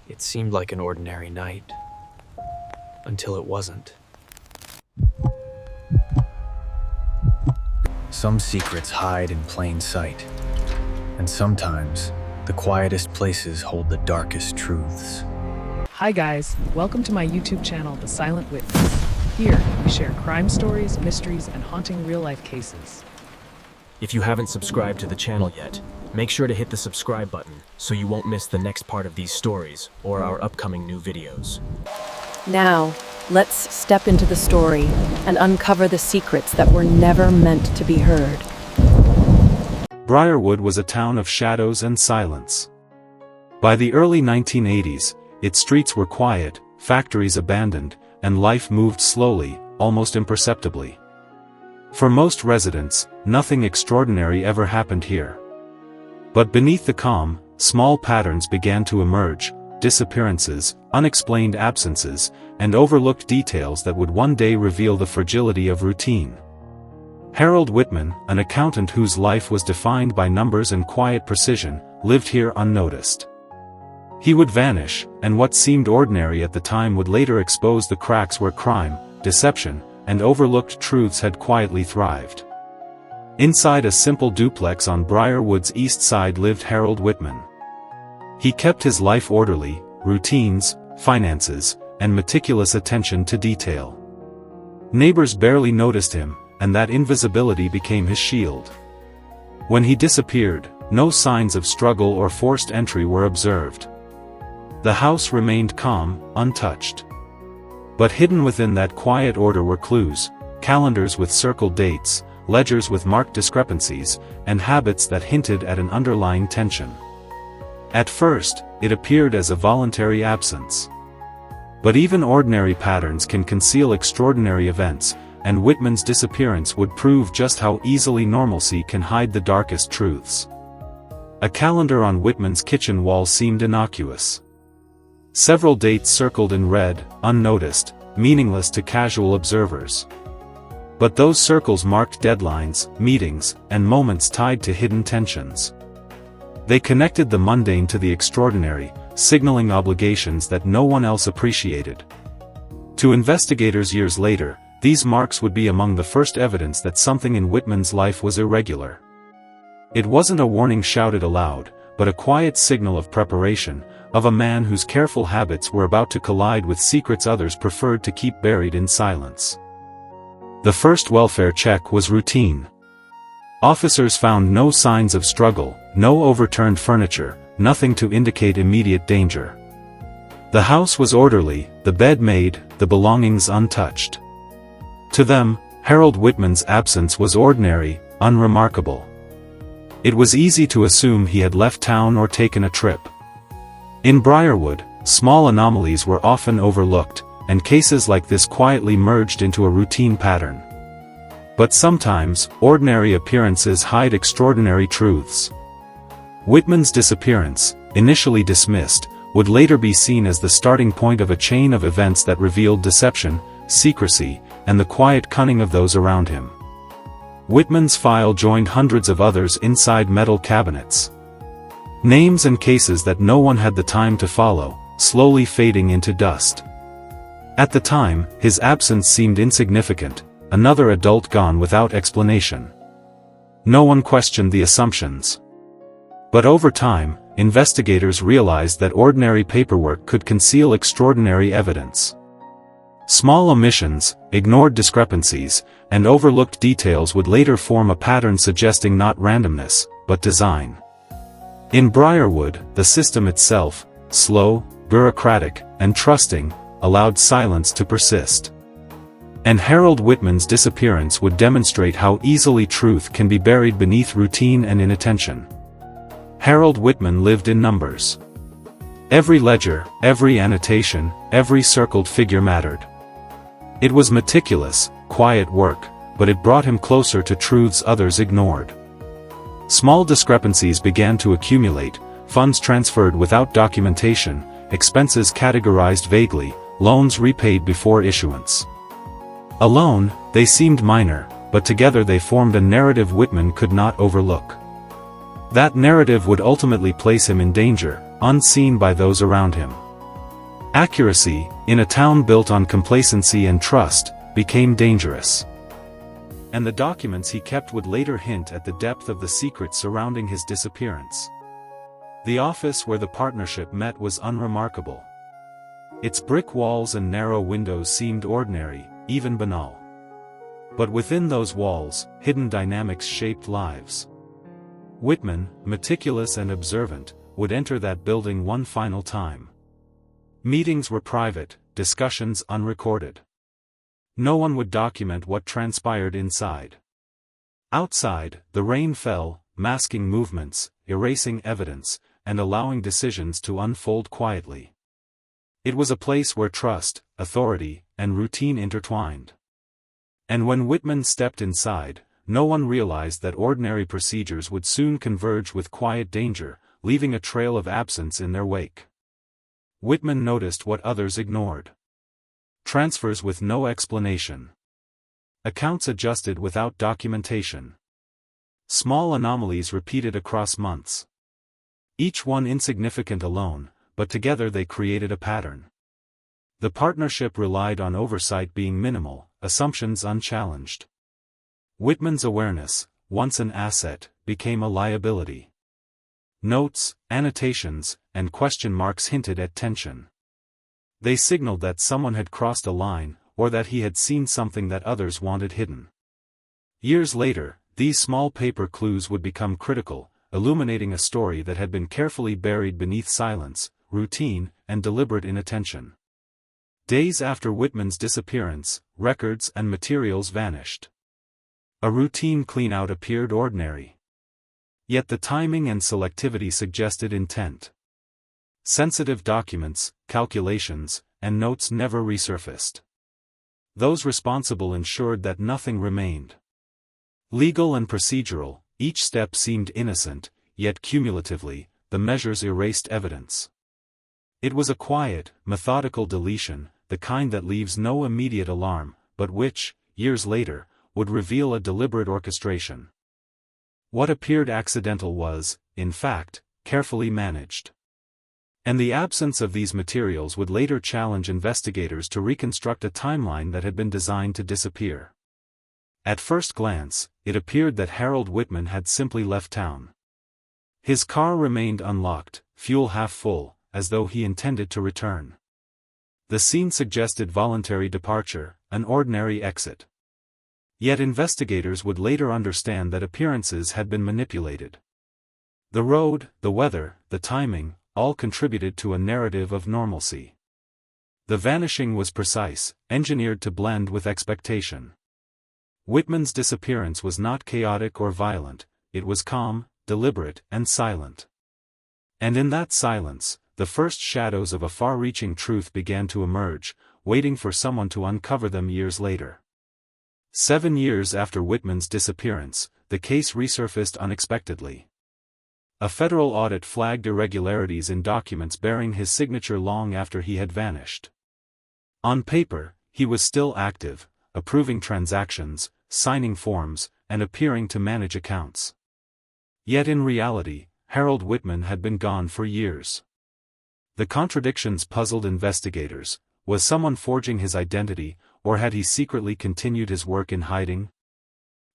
It seemed like an ordinary night, until it wasn't. Some secrets hide in plain sight, and sometimes the quietest places hold the darkest truths. Hi guys, welcome to my YouTube channel, The Silent Witness. Here, we share crime stories, mysteries, and haunting real-life cases. If you haven't subscribed to the channel yet, make sure to hit the subscribe button so you won't miss the next part of these stories or our upcoming new videos. Now, let's step into the story and uncover the secrets that were never meant to be heard. Briarwood was a town of shadows and silence. By the early 1980s, its streets were quiet, factories abandoned, and life moved slowly, almost imperceptibly. For most residents, nothing extraordinary ever happened here. But beneath the calm, small patterns began to emerge: disappearances, unexplained absences, and overlooked details that would one day reveal the fragility of routine. Harold Whitman, an accountant whose life was defined by numbers and quiet precision, lived here unnoticed. He would vanish, and what seemed ordinary at the time would later expose the cracks where crime, deception, and overlooked truths had quietly thrived. Inside a simple duplex on Briarwood's east side lived Harold Whitman. He kept his life orderly: routines, finances, and meticulous attention to detail. Neighbors barely noticed him, and that invisibility became his shield. When he disappeared, no signs of struggle or forced entry were observed. The house remained calm, untouched. But hidden within that quiet order were clues: calendars with circled dates, ledgers with marked discrepancies, and habits that hinted at an underlying tension. At first, it appeared as a voluntary absence. But even ordinary patterns can conceal extraordinary events, and Whitman's disappearance would prove just how easily normalcy can hide the darkest truths. A calendar on Whitman's kitchen wall seemed innocuous. Several dates circled in red, unnoticed, meaningless to casual observers. But those circles marked deadlines, meetings, and moments tied to hidden tensions. They connected the mundane to the extraordinary, signaling obligations that no one else appreciated. To investigators years later, these marks would be among the first evidence that something in Whitman's life was irregular. It wasn't a warning shouted aloud, but a quiet signal of preparation, of a man whose careful habits were about to collide with secrets others preferred to keep buried in silence. The first welfare check was routine. Officers found no signs of struggle, no overturned furniture, nothing to indicate immediate danger. The house was orderly, the bed made, the belongings untouched. To them, Harold Whitman's absence was ordinary, unremarkable. It was easy to assume he had left town or taken a trip. In Briarwood, small anomalies were often overlooked, and cases like this quietly merged into a routine pattern. But sometimes, ordinary appearances hide extraordinary truths. Whitman's disappearance, initially dismissed, would later be seen as the starting point of a chain of events that revealed deception, secrecy, and the quiet cunning of those around him. Whitman's file joined hundreds of others inside metal cabinets. Names and cases that no one had the time to follow, slowly fading into dust. At the time, his absence seemed insignificant, another adult gone without explanation. No one questioned the assumptions. But over time, investigators realized that ordinary paperwork could conceal extraordinary evidence. Small omissions, ignored discrepancies, and overlooked details would later form a pattern suggesting not randomness, but design. In Briarwood, the system itself, slow, bureaucratic, and trusting, allowed silence to persist. And Harold Whitman's disappearance would demonstrate how easily truth can be buried beneath routine and inattention. Harold Whitman lived in numbers. Every ledger, every annotation, every circled figure mattered. It was meticulous, quiet work, but it brought him closer to truths others ignored. Small discrepancies began to accumulate: funds transferred without documentation, expenses categorized vaguely, loans repaid before issuance. Alone, they seemed minor, but together they formed a narrative Whitman could not overlook. That narrative would ultimately place him in danger, unseen by those around him. Accuracy, in a town built on complacency and trust, became dangerous. And the documents he kept would later hint at the depth of the secrets surrounding his disappearance. The office where the partnership met was unremarkable. Its brick walls and narrow windows seemed ordinary, even banal. But within those walls, hidden dynamics shaped lives. Whitman, meticulous and observant, would enter that building one final time. Meetings were private, discussions unrecorded. No one would document what transpired inside. Outside, the rain fell, masking movements, erasing evidence, and allowing decisions to unfold quietly. It was a place where trust, authority, and routine intertwined. And when Whitman stepped inside, no one realized that ordinary procedures would soon converge with quiet danger, leaving a trail of absence in their wake. Whitman noticed what others ignored. Transfers with no explanation. Accounts adjusted without documentation. Small anomalies repeated across months. Each one insignificant alone, but together they created a pattern. The partnership relied on oversight being minimal, assumptions unchallenged. Whitman's awareness, once an asset, became a liability. Notes, annotations, and question marks hinted at tension. They signaled that someone had crossed a line, or that he had seen something that others wanted hidden. Years later, these small paper clues would become critical, illuminating a story that had been carefully buried beneath silence, routine, and deliberate inattention. Days after Whitman's disappearance, records and materials vanished. A routine clean-out appeared ordinary. Yet the timing and selectivity suggested intent. Sensitive documents, calculations, and notes never resurfaced. Those responsible ensured that nothing remained. Legal and procedural, each step seemed innocent, yet cumulatively, the measures erased evidence. It was a quiet, methodical deletion, the kind that leaves no immediate alarm, but which, years later, would reveal a deliberate orchestration. What appeared accidental was, in fact, carefully managed. And the absence of these materials would later challenge investigators to reconstruct a timeline that had been designed to disappear. At first glance, it appeared that Harold Whitman had simply left town. His car remained unlocked, fuel half full, as though he intended to return. The scene suggested voluntary departure, an ordinary exit. Yet investigators would later understand that appearances had been manipulated. The road, the weather, the timing, all contributed to a narrative of normalcy. The vanishing was precise, engineered to blend with expectation. Whitman's disappearance was not chaotic or violent, it was calm, deliberate, and silent. And in that silence, the first shadows of a far-reaching truth began to emerge, waiting for someone to uncover them years later. 7 years after Whitman's disappearance, the case resurfaced unexpectedly. A federal audit flagged irregularities in documents bearing his signature long after he had vanished. On paper, he was still active, approving transactions, signing forms, and appearing to manage accounts. Yet in reality, Harold Whitman had been gone for years. The contradictions puzzled investigators. Was someone forging his identity, or had he secretly continued his work in hiding?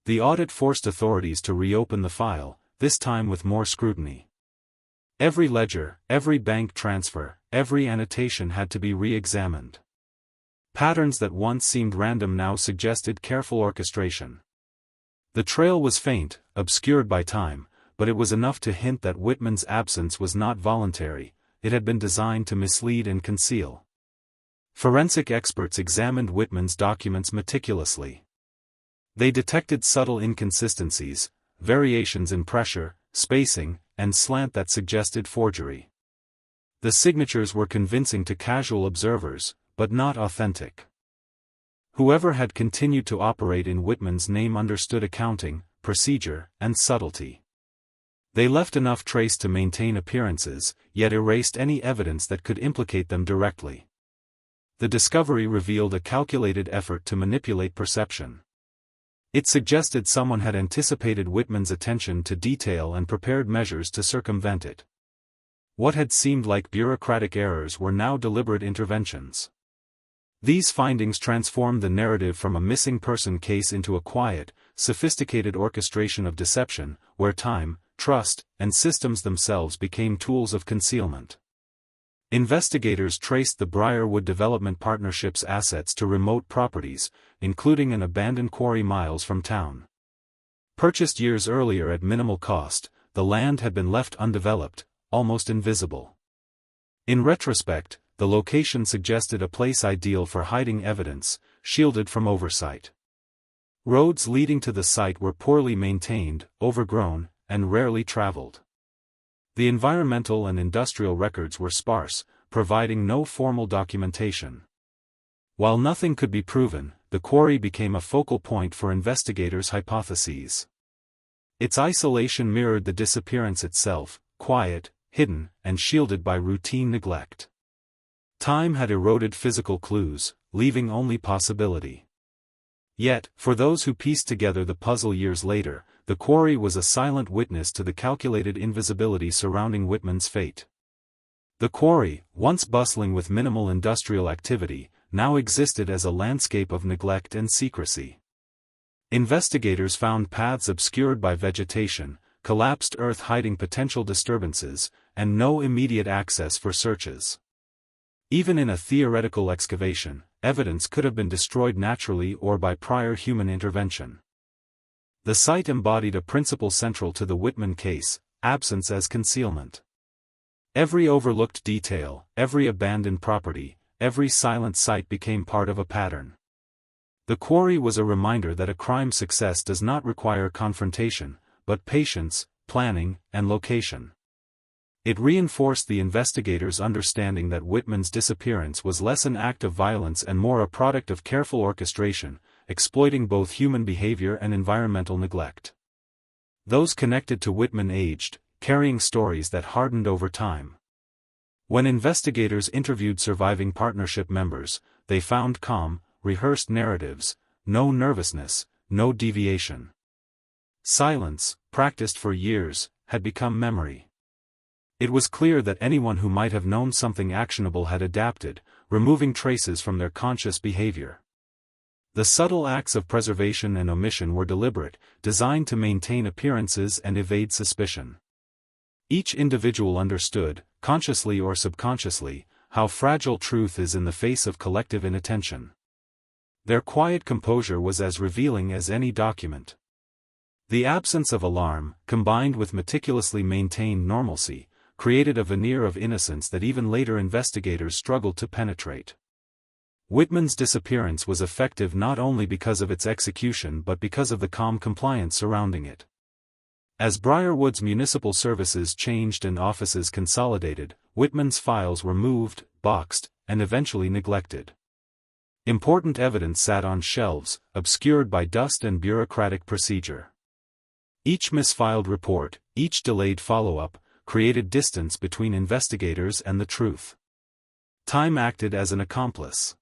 The audit forced authorities to reopen the file, this time with more scrutiny. Every ledger, every bank transfer, every annotation had to be re-examined. Patterns that once seemed random now suggested careful orchestration. The trail was faint, obscured by time, but it was enough to hint that Whitman's absence was not voluntary, it had been designed to mislead and conceal. Forensic experts examined Whitman's documents meticulously. They detected subtle inconsistencies, variations in pressure, spacing, and slant that suggested forgery. The signatures were convincing to casual observers, but not authentic. Whoever had continued to operate in Whitman's name understood accounting, procedure, and subtlety. They left enough trace to maintain appearances, yet erased any evidence that could implicate them directly. The discovery revealed a calculated effort to manipulate perception. It suggested someone had anticipated Whitman's attention to detail and prepared measures to circumvent it. What had seemed like bureaucratic errors were now deliberate interventions. These findings transformed the narrative from a missing person case into a quiet, sophisticated orchestration of deception, where time, trust, and systems themselves became tools of concealment. Investigators traced the Briarwood Development Partnership's assets to remote properties, including an abandoned quarry miles from town. Purchased years earlier at minimal cost, the land had been left undeveloped, almost invisible. In retrospect, the location suggested a place ideal for hiding evidence, shielded from oversight. Roads leading to the site were poorly maintained, overgrown, and rarely traveled. The environmental and industrial records were sparse, providing no formal documentation. While nothing could be proven, the quarry became a focal point for investigators' hypotheses. Its isolation mirrored the disappearance itself, quiet, hidden, and shielded by routine neglect. Time had eroded physical clues, leaving only possibility. Yet, for those who pieced together the puzzle years later, the quarry was a silent witness to the calculated invisibility surrounding Whitman's fate. The quarry, once bustling with minimal industrial activity, now existed as a landscape of neglect and secrecy. Investigators found paths obscured by vegetation, collapsed earth hiding potential disturbances, and no immediate access for searches. Even in a theoretical excavation, evidence could have been destroyed naturally or by prior human intervention. The site embodied a principle central to the Whitman case: absence as concealment. Every overlooked detail, every abandoned property, every silent site became part of a pattern. The quarry was a reminder that a crime's success does not require confrontation, but patience, planning, and location. It reinforced the investigators' understanding that Whitman's disappearance was less an act of violence and more a product of careful orchestration, exploiting both human behavior and environmental neglect. Those connected to Whitman aged, carrying stories that hardened over time. When investigators interviewed surviving partnership members, they found calm, rehearsed narratives, no nervousness, no deviation. Silence, practiced for years, had become memory. It was clear that anyone who might have known something actionable had adapted, removing traces from their conscious behavior. The subtle acts of preservation and omission were deliberate, designed to maintain appearances and evade suspicion. Each individual understood, consciously or subconsciously, how fragile truth is in the face of collective inattention. Their quiet composure was as revealing as any document. The absence of alarm, combined with meticulously maintained normalcy, created a veneer of innocence that even later investigators struggled to penetrate. Whitman's disappearance was effective not only because of its execution but because of the calm compliance surrounding it. As Briarwood's municipal services changed and offices consolidated, Whitman's files were moved, boxed, and eventually neglected. Important evidence sat on shelves, obscured by dust and bureaucratic procedure. Each misfiled report, each delayed follow-up, created distance between investigators and the truth. Time acted as an accomplice.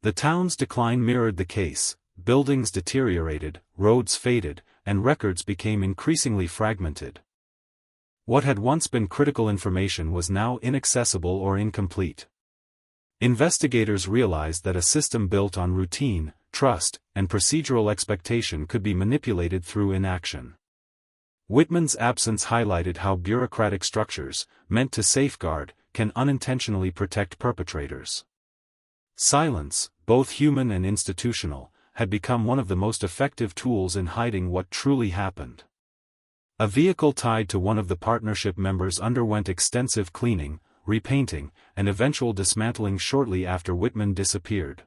The town's decline mirrored the case: buildings deteriorated, roads faded, and records became increasingly fragmented. What had once been critical information was now inaccessible or incomplete. Investigators realized that a system built on routine, trust, and procedural expectation could be manipulated through inaction. Whitman's absence highlighted how bureaucratic structures, meant to safeguard, can unintentionally protect perpetrators. Silence, both human and institutional, had become one of the most effective tools in hiding what truly happened. A vehicle tied to one of the partnership members underwent extensive cleaning, repainting, and eventual dismantling shortly after Whitman disappeared.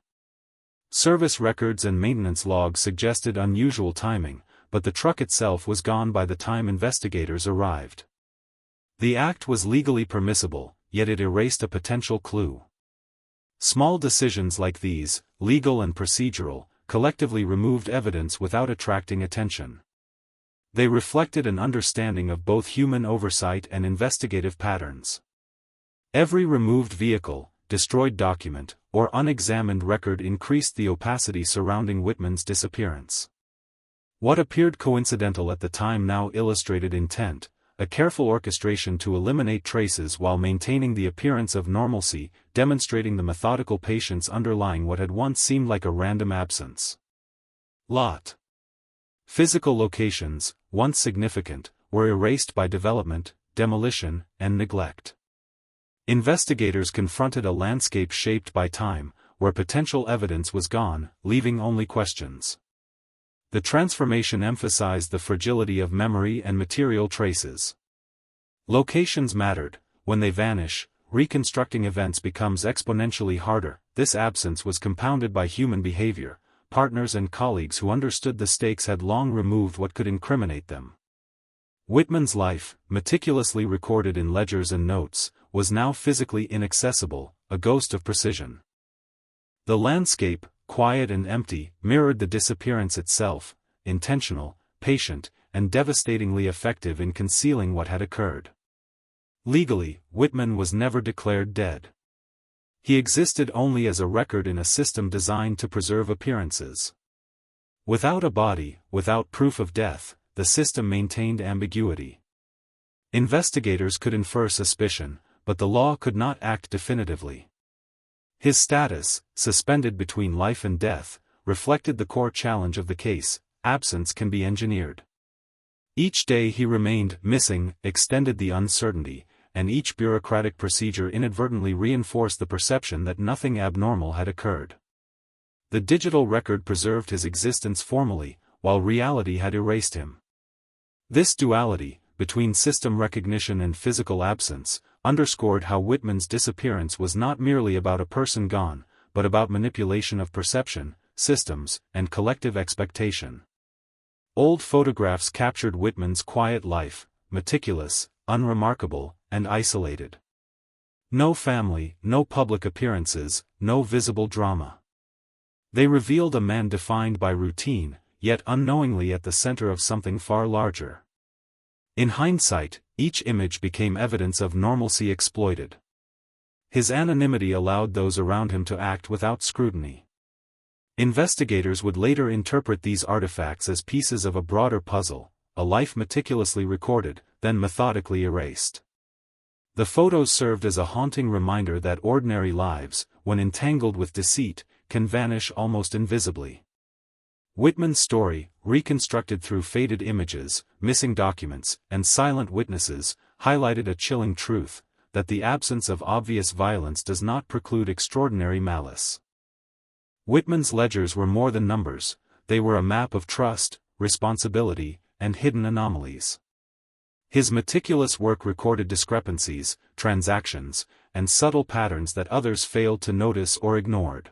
Service records and maintenance logs suggested unusual timing, but the truck itself was gone by the time investigators arrived. The act was legally permissible, yet it erased a potential clue. Small decisions like these, legal and procedural, collectively removed evidence without attracting attention. They reflected an understanding of both human oversight and investigative patterns. Every removed vehicle, destroyed document, or unexamined record increased the opacity surrounding Whitman's disappearance. What appeared coincidental at the time now illustrated intent, a careful orchestration to eliminate traces while maintaining the appearance of normalcy, demonstrating the methodical patience underlying what had once seemed like a random absence. Lot. Physical locations, once significant, were erased by development, demolition, and neglect. Investigators confronted a landscape shaped by time, where potential evidence was gone, leaving only questions. The transformation emphasized the fragility of memory and material traces. Locations mattered. When they vanish, reconstructing events becomes exponentially harder. This absence was compounded by human behavior. Partners and colleagues who understood the stakes had long removed what could incriminate them. Whitman's life, meticulously recorded in ledgers and notes, was now physically inaccessible, a ghost of precision. The landscape, quiet and empty, mirrored the disappearance itself, intentional, patient, and devastatingly effective in concealing what had occurred. Legally, Whitman was never declared dead. He existed only as a record in a system designed to preserve appearances. Without a body, without proof of death, the system maintained ambiguity. Investigators could infer suspicion, but the law could not act definitively. His status, suspended between life and death, reflected the core challenge of the case: absence can be engineered. Each day he remained missing extended the uncertainty, and each bureaucratic procedure inadvertently reinforced the perception that nothing abnormal had occurred. The digital record preserved his existence formally, while reality had erased him. This duality, between system recognition and physical absence, underscored how Whitman's disappearance was not merely about a person gone, but about manipulation of perception, systems, and collective expectation. Old photographs captured Whitman's quiet life, meticulous, unremarkable, and isolated. No family, no public appearances, no visible drama. They revealed a man defined by routine, yet unknowingly at the center of something far larger. In hindsight, each image became evidence of normalcy exploited. His anonymity allowed those around him to act without scrutiny. Investigators would later interpret these artifacts as pieces of a broader puzzle, a life meticulously recorded, then methodically erased. The photos served as a haunting reminder that ordinary lives, when entangled with deceit, can vanish almost invisibly. Whitman's story, reconstructed through faded images, missing documents, and silent witnesses, highlighted a chilling truth: that the absence of obvious violence does not preclude extraordinary malice. Whitman's ledgers were more than numbers; they were a map of trust, responsibility, and hidden anomalies. His meticulous work recorded discrepancies, transactions, and subtle patterns that others failed to notice or ignored.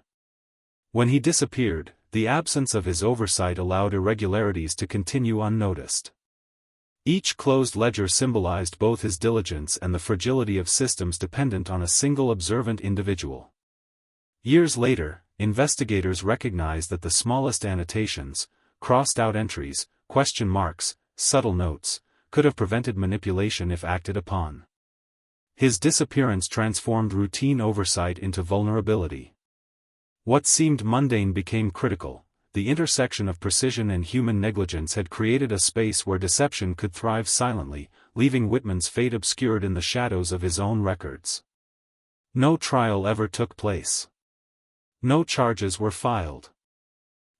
When he disappeared, the absence of his oversight allowed irregularities to continue unnoticed. Each closed ledger symbolized both his diligence and the fragility of systems dependent on a single observant individual. Years later, investigators recognized that the smallest annotations, crossed-out entries, question marks, subtle notes, could have prevented manipulation if acted upon. His disappearance transformed routine oversight into vulnerability. What seemed mundane became critical. The intersection of precision and human negligence had created a space where deception could thrive silently, leaving Whitman's fate obscured in the shadows of his own records. No trial ever took place. No charges were filed.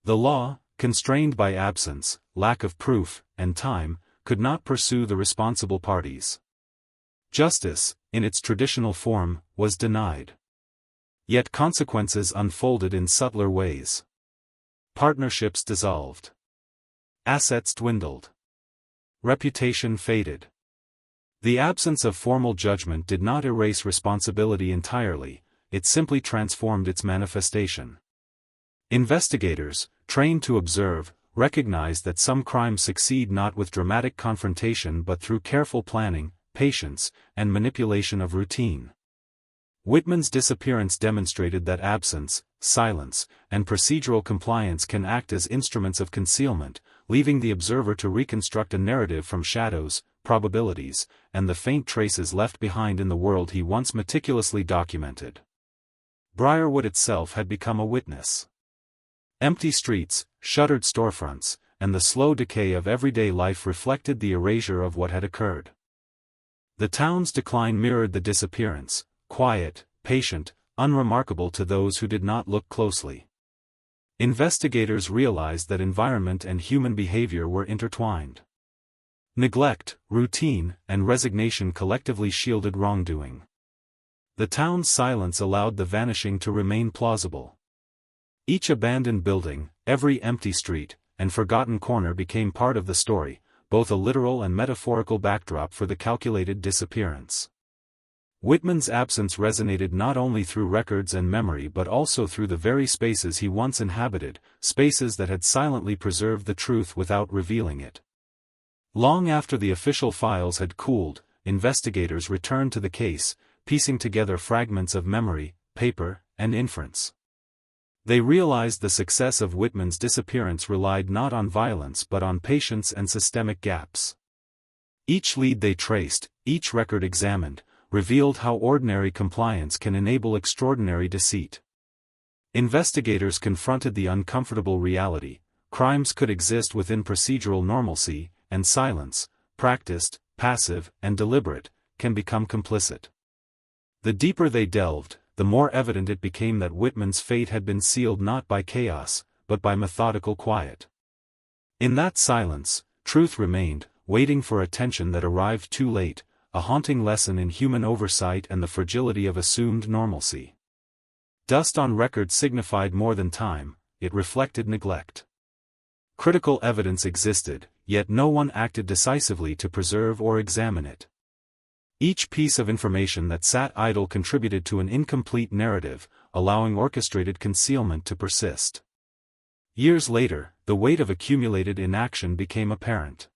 The law, constrained by absence, lack of proof, and time, could not pursue the responsible parties. Justice, in its traditional form, was denied. Yet consequences unfolded in subtler ways. Partnerships dissolved. Assets dwindled. Reputation faded. The absence of formal judgment did not erase responsibility entirely, it simply transformed its manifestation. Investigators, trained to observe, recognized that some crimes succeed not with dramatic confrontation but through careful planning, patience, and manipulation of routine. Whitman's disappearance demonstrated that absence, silence, and procedural compliance can act as instruments of concealment, leaving the observer to reconstruct a narrative from shadows, probabilities, and the faint traces left behind in the world he once meticulously documented. Briarwood itself had become a witness. Empty streets, shuttered storefronts, and the slow decay of everyday life reflected the erasure of what had occurred. The town's decline mirrored the disappearance, quiet, patient, unremarkable to those who did not look closely. Investigators realized that environment and human behavior were intertwined. Neglect, routine, and resignation collectively shielded wrongdoing. The town's silence allowed the vanishing to remain plausible. Each abandoned building, every empty street, and forgotten corner became part of the story, both a literal and metaphorical backdrop for the calculated disappearance. Whitman's absence resonated not only through records and memory but also through the very spaces he once inhabited, spaces that had silently preserved the truth without revealing it. Long after the official files had cooled, investigators returned to the case, piecing together fragments of memory, paper, and inference. They realized the success of Whitman's disappearance relied not on violence but on patience and systemic gaps. Each lead they traced, each record examined, revealed how ordinary compliance can enable extraordinary deceit. Investigators confronted the uncomfortable reality: crimes could exist within procedural normalcy, and silence, practiced, passive, and deliberate, can become complicit. The deeper they delved, the more evident it became that Whitman's fate had been sealed not by chaos, but by methodical quiet. In that silence, truth remained, waiting for attention that arrived too late, a haunting lesson in human oversight and the fragility of assumed normalcy. Dust on record signified more than time, it reflected neglect. Critical evidence existed, yet no one acted decisively to preserve or examine it. Each piece of information that sat idle contributed to an incomplete narrative, allowing orchestrated concealment to persist. Years later, the weight of accumulated inaction became apparent.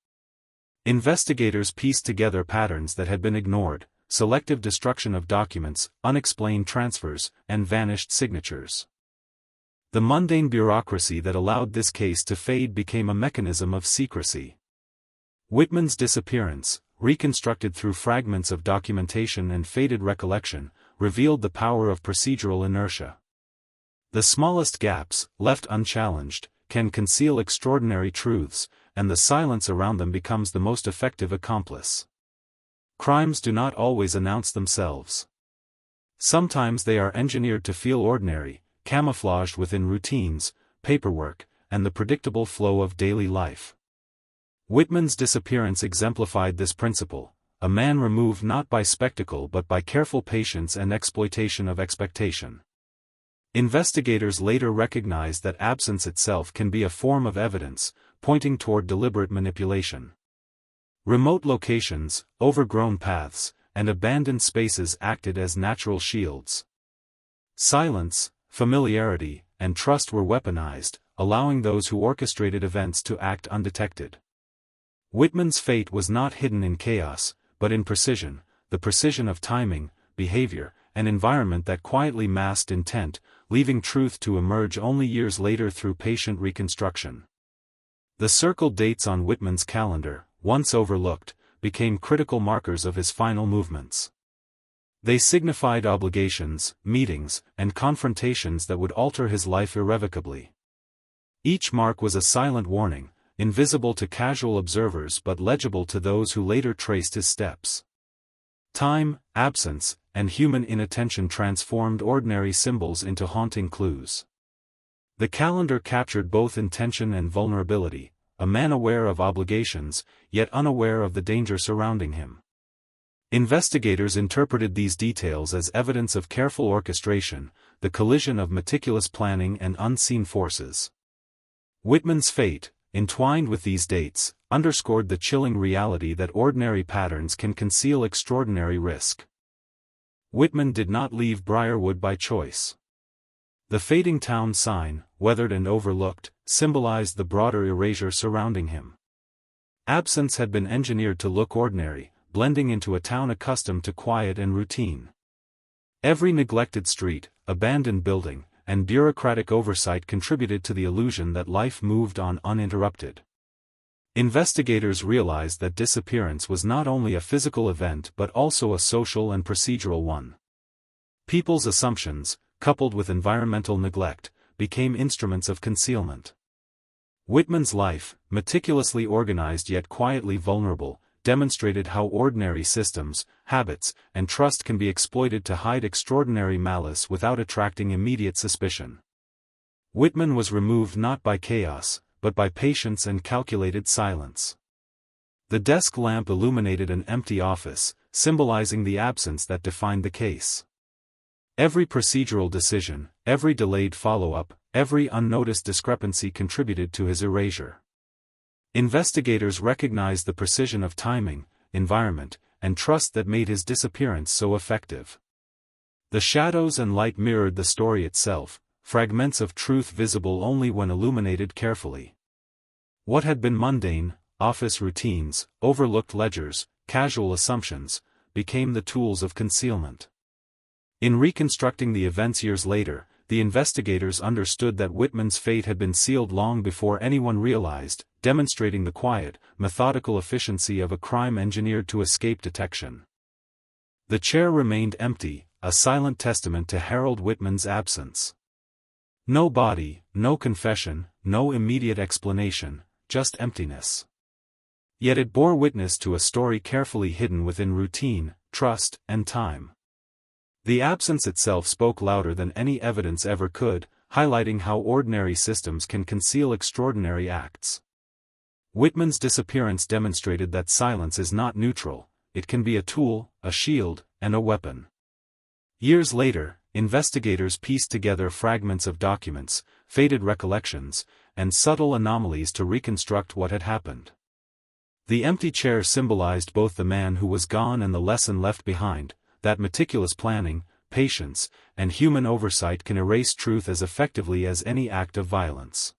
Investigators pieced together patterns that had been ignored: selective destruction of documents, unexplained transfers, and vanished signatures. The mundane bureaucracy that allowed this case to fade became a mechanism of secrecy. Whitman's disappearance, reconstructed through fragments of documentation and faded recollection, revealed the power of procedural inertia. The smallest gaps, left unchallenged, can conceal extraordinary truths, and the silence around them becomes the most effective accomplice. Crimes do not always announce themselves. Sometimes they are engineered to feel ordinary, camouflaged within routines, paperwork, and the predictable flow of daily life. Whitman's disappearance exemplified this principle: a man removed not by spectacle but by careful patience and exploitation of expectation. Investigators later recognized that absence itself can be a form of evidence, pointing toward deliberate manipulation. Remote locations, overgrown paths, and abandoned spaces acted as natural shields. Silence, familiarity, and trust were weaponized, allowing those who orchestrated events to act undetected. Whitman's fate was not hidden in chaos, but in precision, the precision of timing, behavior, and environment that quietly masked intent, leaving truth to emerge only years later through patient reconstruction. The circled dates on Whitman's calendar, once overlooked, became critical markers of his final movements. They signified obligations, meetings, and confrontations that would alter his life irrevocably. Each mark was a silent warning, invisible to casual observers but legible to those who later traced his steps. Time, absence, and human inattention transformed ordinary symbols into haunting clues. The calendar captured both intention and vulnerability, a man aware of obligations, yet unaware of the danger surrounding him. Investigators interpreted these details as evidence of careful orchestration, the collision of meticulous planning and unseen forces. Whitman's fate, entwined with these dates, underscored the chilling reality that ordinary patterns can conceal extraordinary risk. Whitman did not leave Briarwood by choice. The fading town sign, weathered and overlooked, symbolized the broader erasure surrounding him. Absence had been engineered to look ordinary, blending into a town accustomed to quiet and routine. Every neglected street, abandoned building, and bureaucratic oversight contributed to the illusion that life moved on uninterrupted. Investigators realized that disappearance was not only a physical event but also a social and procedural one. People's assumptions, coupled with environmental neglect, became instruments of concealment. Whitman's life, meticulously organized yet quietly vulnerable, demonstrated how ordinary systems, habits, and trust can be exploited to hide extraordinary malice without attracting immediate suspicion. Whitman was removed not by chaos, but by patience and calculated silence. The desk lamp illuminated an empty office, symbolizing the absence that defined the case. Every procedural decision, every delayed follow-up, every unnoticed discrepancy contributed to his erasure. Investigators recognized the precision of timing, environment, and trust that made his disappearance so effective. The shadows and light mirrored the story itself, fragments of truth visible only when illuminated carefully. What had been mundane, office routines, overlooked ledgers, casual assumptions, became the tools of concealment. In reconstructing the events years later, the investigators understood that Whitman's fate had been sealed long before anyone realized, demonstrating the quiet, methodical efficiency of a crime engineered to escape detection. The chair remained empty, a silent testament to Harold Whitman's absence. No body, no confession, no immediate explanation, just emptiness. Yet it bore witness to a story carefully hidden within routine, trust, and time. The absence itself spoke louder than any evidence ever could, highlighting how ordinary systems can conceal extraordinary acts. Whitman's disappearance demonstrated that silence is not neutral, it can be a tool, a shield, and a weapon. Years later, investigators pieced together fragments of documents, faded recollections, and subtle anomalies to reconstruct what had happened. The empty chair symbolized both the man who was gone and the lesson left behind, that meticulous planning, patience, and human oversight can erase truth as effectively as any act of violence.